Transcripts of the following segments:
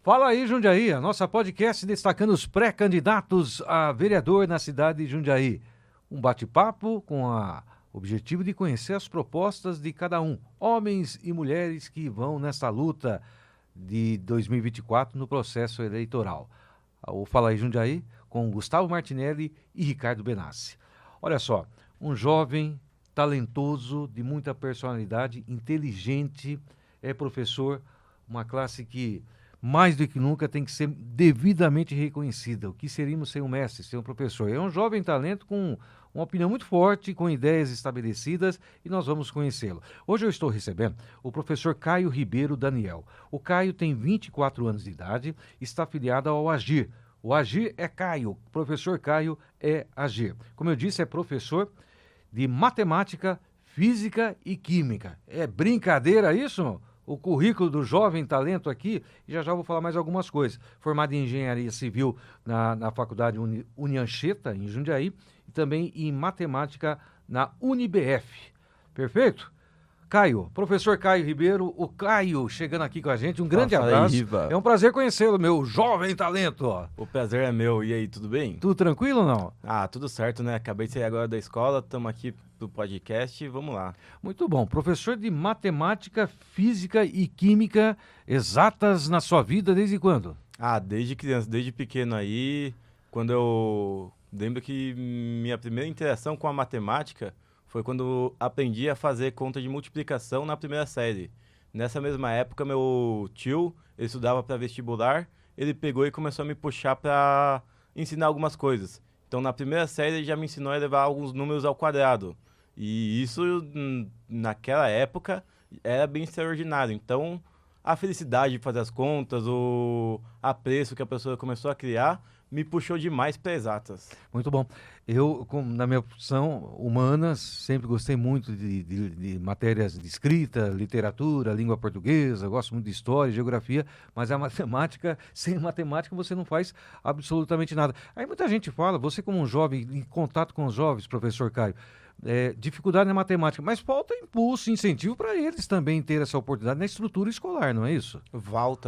Fala aí, Jundiaí, a nossa podcast destacando os pré-candidatos a vereador na cidade de Jundiaí. Um bate-papo com o objetivo de conhecer as propostas de cada um, homens e mulheres que vão nesta luta de 2024 no processo eleitoral. O Fala aí, Jundiaí, com Gustavo Martinelli e Ricardo Benassi. Olha só, um jovem talentoso, de muita personalidade, inteligente, é professor, uma classe que mais do que nunca tem que ser devidamente reconhecida. O que seríamos sem um mestre, sem um professor? É um jovem talento com uma opinião muito forte, com ideias estabelecidas, e nós vamos conhecê-lo. Hoje eu estou recebendo o professor Caio Ribeiro Daniel. O Caio tem 24 anos de idade, está afiliado ao Agir. O Agir é Caio, o professor Caio é Agir. Como eu disse, é professor de matemática, física e química. É brincadeira isso? O currículo do jovem talento aqui, e já vou falar mais algumas coisas. Formado em Engenharia Civil na Faculdade Unianchieta, em Jundiaí, e também em Matemática na UniBF. Perfeito? Caio, professor Caio Ribeiro, o Caio chegando aqui com a gente, um grande abraço. Aí, é um prazer conhecê-lo, meu jovem talento. Ó. O prazer é meu. E aí, tudo bem? Tudo tranquilo ou não? Tudo certo, né? Acabei de sair agora da escola, estamos aqui do podcast e vamos lá. Muito bom. Professor de matemática, física e química exatas na sua vida desde quando? Desde criança, desde pequeno aí, quando eu lembro que minha primeira interação com a matemática foi quando aprendi a fazer conta de multiplicação na primeira série. Nessa mesma época, meu tio, ele estudava para vestibular, ele pegou e começou a me puxar para ensinar algumas coisas. Então, na primeira série, ele já me ensinou a levar alguns números ao quadrado. E isso, naquela época, era bem extraordinário. Então, a felicidade de fazer as contas, o apreço que a pessoa começou a criar, me puxou demais para exatas. Muito bom. Eu, na minha profissão humanas, sempre gostei muito de matérias de escrita, literatura, língua portuguesa, gosto muito de história, geografia, mas a matemática, sem matemática você não faz absolutamente nada. Aí muita gente fala, você como um jovem, em contato com os jovens, professor Caio, dificuldade na matemática, mas falta impulso, incentivo para eles também ter essa oportunidade na estrutura escolar, não é isso?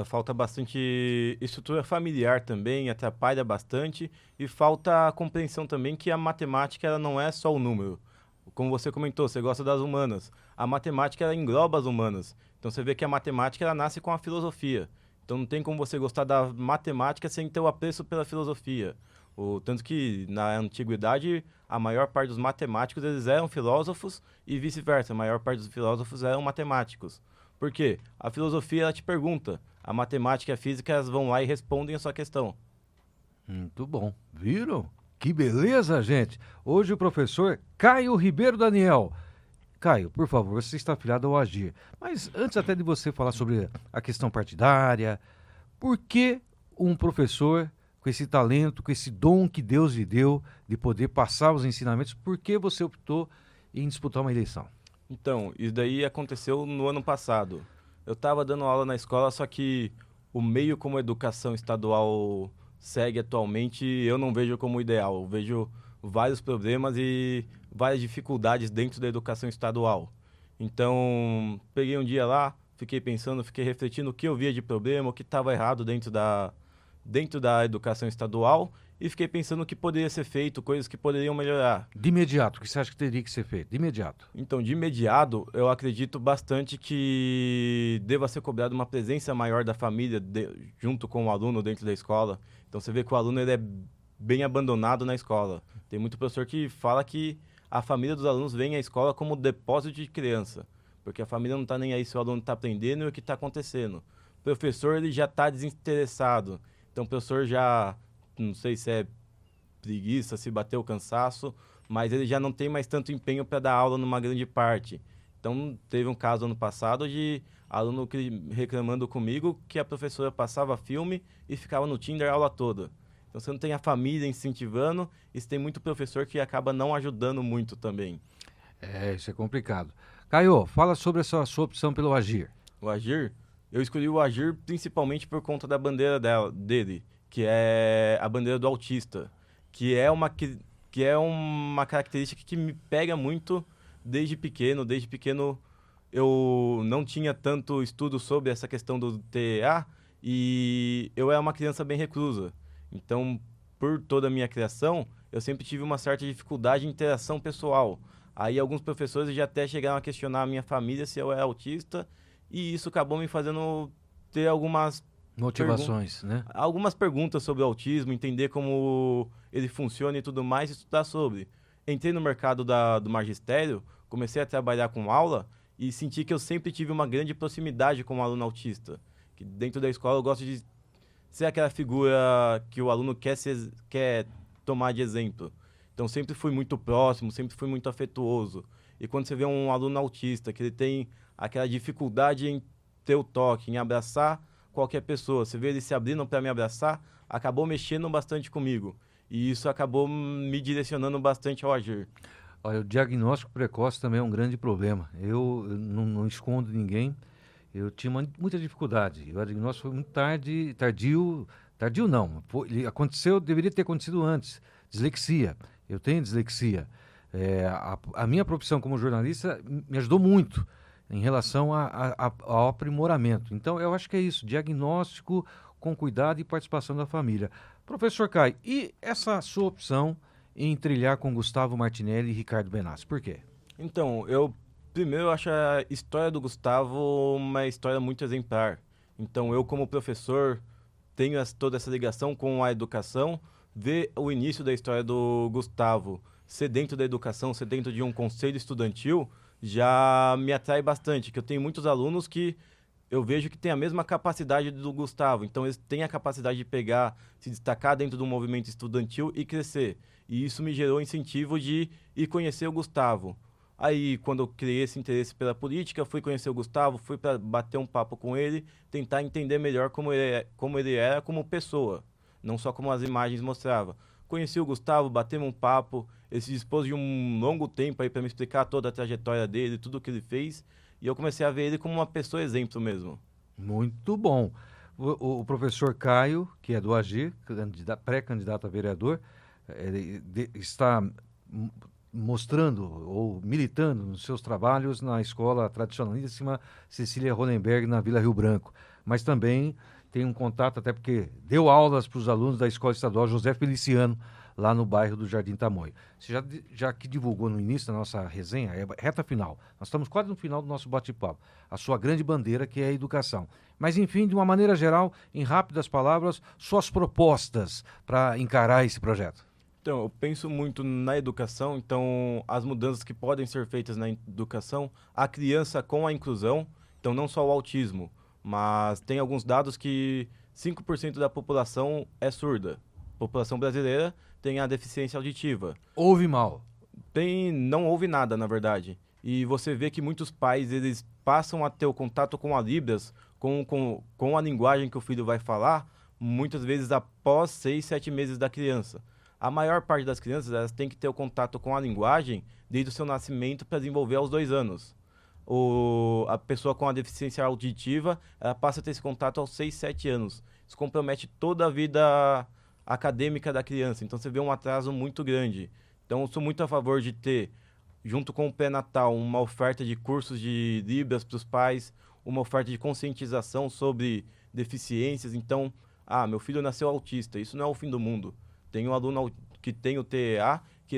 Falta bastante estrutura familiar também, atrapalha bastante, e falta a compreensão também que a matemática ela não é só o número. Como você comentou, você gosta das humanas. A matemática ela engloba as humanas. Então você vê que a matemática ela nasce com a filosofia. Então não tem como você gostar da matemática sem ter o apreço pela filosofia. Tanto que na antiguidade a maior parte dos matemáticos eles eram filósofos e vice-versa, a maior parte dos filósofos eram matemáticos. Por quê? A filosofia ela te pergunta, a matemática e a física elas vão lá e respondem a sua questão. Muito bom. Viram? Que beleza, gente! Hoje o professor Caio Ribeiro Daniel. Caio, por favor, você está afiliado ao Agir. Mas antes até de você falar sobre a questão partidária, por que um professor com esse talento, com esse dom que Deus lhe deu de poder passar os ensinamentos, por que você optou em disputar uma eleição? Então, isso daí aconteceu no ano passado. Eu estava dando aula na escola, só que o meio como a educação estadual segue atualmente, eu não vejo como ideal. Eu vejo vários problemas e várias dificuldades dentro da educação estadual. Então, peguei um dia lá, fiquei pensando, fiquei refletindo o que eu via de problema, o que estava errado dentro da educação estadual e fiquei pensando o que poderia ser feito, coisas que poderiam melhorar. De imediato, o que você acha que teria que ser feito? De imediato. Então, de imediato, eu acredito bastante que deva ser cobrada uma presença maior da família junto com o aluno dentro da escola. Então, você vê que o aluno ele é bem abandonado na escola. Tem muito professor que fala que a família dos alunos vem à escola como depósito de criança, porque a família não está nem aí se o aluno está aprendendo e o que está acontecendo. O professor ele já está desinteressado. Então, o professor já, não sei se é preguiça, se bateu o cansaço, mas ele já não tem mais tanto empenho para dar aula numa grande parte. Então, teve um caso ano passado de aluno reclamando comigo que a professora passava filme e ficava no Tinder a aula toda. Então, você não tem a família incentivando e você tem muito professor que acaba não ajudando muito também. Isso é complicado. Caio, fala sobre essa sua opção pelo Agir. O Agir? Eu escolhi o Agir principalmente por conta da bandeira dele, que é a bandeira do autista, que é uma característica que me pega muito desde pequeno. Desde pequeno eu não tinha tanto estudo sobre essa questão do TEA e eu era uma criança bem reclusa. Então, por toda a minha criação, eu sempre tive uma certa dificuldade em interação pessoal. Aí alguns professores já até chegaram a questionar a minha família se eu era autista, e isso acabou me fazendo ter Motivações, né? algumas perguntas sobre o autismo, entender como ele funciona e tudo mais, e estudar sobre. Entrei no mercado do magistério, comecei a trabalhar com aula e senti que eu sempre tive uma grande proximidade com o aluno autista. Que dentro da escola eu gosto de ser aquela figura que o aluno quer tomar de exemplo. Então sempre fui muito próximo, sempre fui muito afetuoso. E quando você vê um aluno autista, que ele tem aquela dificuldade em ter o toque, em abraçar qualquer pessoa, você vê ele se abrindo para me abraçar, acabou mexendo bastante comigo. E isso acabou me direcionando bastante ao agir. Olha, o diagnóstico precoce também é um grande problema. Eu não escondo ninguém. Eu tinha muita dificuldade. O diagnóstico foi muito tardio não. Ele aconteceu, deveria ter acontecido antes. Dislexia. Eu tenho dislexia. A minha profissão como jornalista me ajudou muito em relação ao aprimoramento. Então, eu acho que é isso. Diagnóstico com cuidado e participação da família. Professor Caio, e essa sua opção em trilhar com Gustavo Martinelli e Ricardo Benassi? Por quê? Então, eu acho a história do Gustavo uma história muito exemplar. Então, eu como professor tenho toda essa ligação com a educação, ver o início da história do Gustavo ser dentro da educação, ser dentro de um conselho estudantil, já me atrai bastante, que eu tenho muitos alunos que eu vejo que têm a mesma capacidade do Gustavo. Então, eles têm a capacidade de pegar, se destacar dentro do movimento estudantil e crescer. E isso me gerou incentivo de ir conhecer o Gustavo. Aí, quando eu criei esse interesse pela política, fui conhecer o Gustavo, fui para bater um papo com ele, tentar entender melhor como ele era como pessoa, não só como as imagens mostravam. Conheci o Gustavo, batemos um papo, ele se dispôs de um longo tempo aí para me explicar toda a trajetória dele, tudo o que ele fez, e eu comecei a ver ele como uma pessoa exemplo mesmo. Muito bom. O professor Caio, que é do AG, pré-candidato a vereador, está mostrando ou militando nos seus trabalhos na escola tradicionalíssima Cecília Rolenberg, na Vila Rio Branco. Mas também tem um contato, até porque deu aulas para os alunos da Escola Estadual José Feliciano, lá no bairro do Jardim Tamoio. Você já que divulgou no início da nossa resenha, é reta final. Nós estamos quase no final do nosso bate-papo. A sua grande bandeira, que é a educação. Mas, enfim, de uma maneira geral, em rápidas palavras, suas propostas para encarar esse projeto. Então, eu penso muito na educação, então as mudanças que podem ser feitas na educação, a criança com a inclusão, então não só o autismo, mas tem alguns dados que 5% da população é surda. A população brasileira tem a deficiência auditiva. Ouve mal. Não ouve nada, na verdade. E você vê que muitos pais, eles passam a ter o contato com a Libras, com a linguagem que o filho vai falar, muitas vezes após 6, 7 meses da criança. A maior parte das crianças, elas têm que ter o contato com a linguagem desde o seu nascimento para desenvolver aos 2 anos. A pessoa com a deficiência auditiva, ela passa a ter esse contato aos 6, 7 anos. Isso compromete toda a vida acadêmica da criança. Então, você vê um atraso muito grande. Então, eu sou muito a favor de ter, junto com o pré-natal, uma oferta de cursos de Libras para os pais, uma oferta de conscientização sobre deficiências. Então, meu filho nasceu autista, isso não é o fim do mundo. Tem um aluno que tem o TEA, que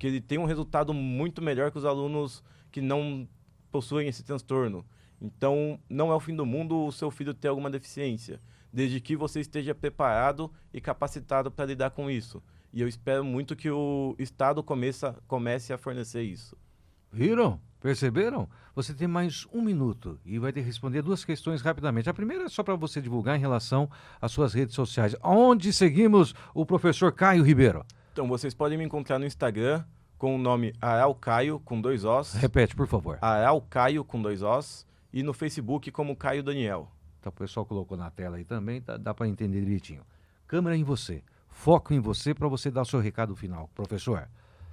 ele tem um resultado muito melhor que os alunos que não possuem esse transtorno. Então, não é o fim do mundo o seu filho ter alguma deficiência, desde que você esteja preparado e capacitado para lidar com isso. E eu espero muito que o Estado comece a fornecer isso. Viram? Perceberam? Você tem mais 1 minuto e vai ter que responder 2 questões rapidamente. A primeira é só para você divulgar em relação às suas redes sociais. Onde seguimos o professor Caio Ribeiro? Então, vocês podem me encontrar no Instagram com o nome Aral Caio, com 2 Os. Repete, por favor. Aral Caio, com 2 Os. E no Facebook como Caio Daniel. Então, o pessoal colocou na tela aí também, dá para entender direitinho. Câmera em você. Foco em você para você dar o seu recado final. Professor.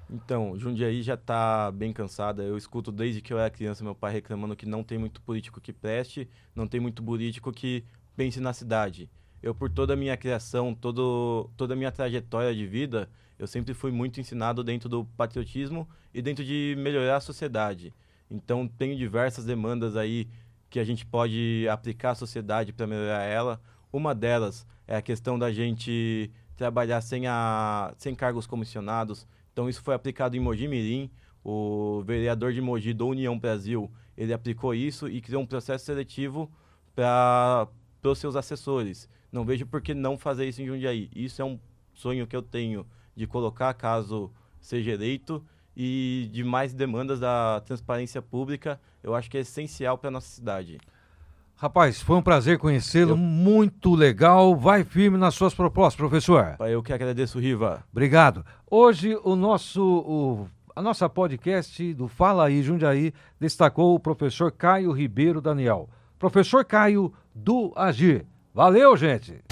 Então, Jundiaí já está bem cansada. Eu escuto desde que eu era criança meu pai reclamando que não tem muito político que preste, não tem muito político que pense na cidade. Eu, por toda a minha criação, toda a minha trajetória de vida, eu sempre fui muito ensinado dentro do patriotismo e dentro de melhorar a sociedade. Então, tenho diversas demandas aí que a gente pode aplicar à sociedade para melhorar ela. Uma delas é a questão da gente trabalhar sem cargos comissionados. Então, isso foi aplicado em Mogi Mirim. O vereador de Mogi, do União Brasil, ele aplicou isso e criou um processo seletivo para os seus assessores. Não vejo por que não fazer isso em Jundiaí. Isso é um sonho que eu tenho de colocar, caso seja eleito, e de mais demandas da transparência pública. Eu acho que é essencial para a nossa cidade. Rapaz, foi um prazer conhecê-lo, muito legal. Vai firme nas suas propostas, professor. Eu que agradeço, Riva. Obrigado. Hoje a nossa podcast do Fala Aí Jundiaí destacou o professor Caio Ribeiro Daniel. Professor Caio do Agir. Valeu, gente!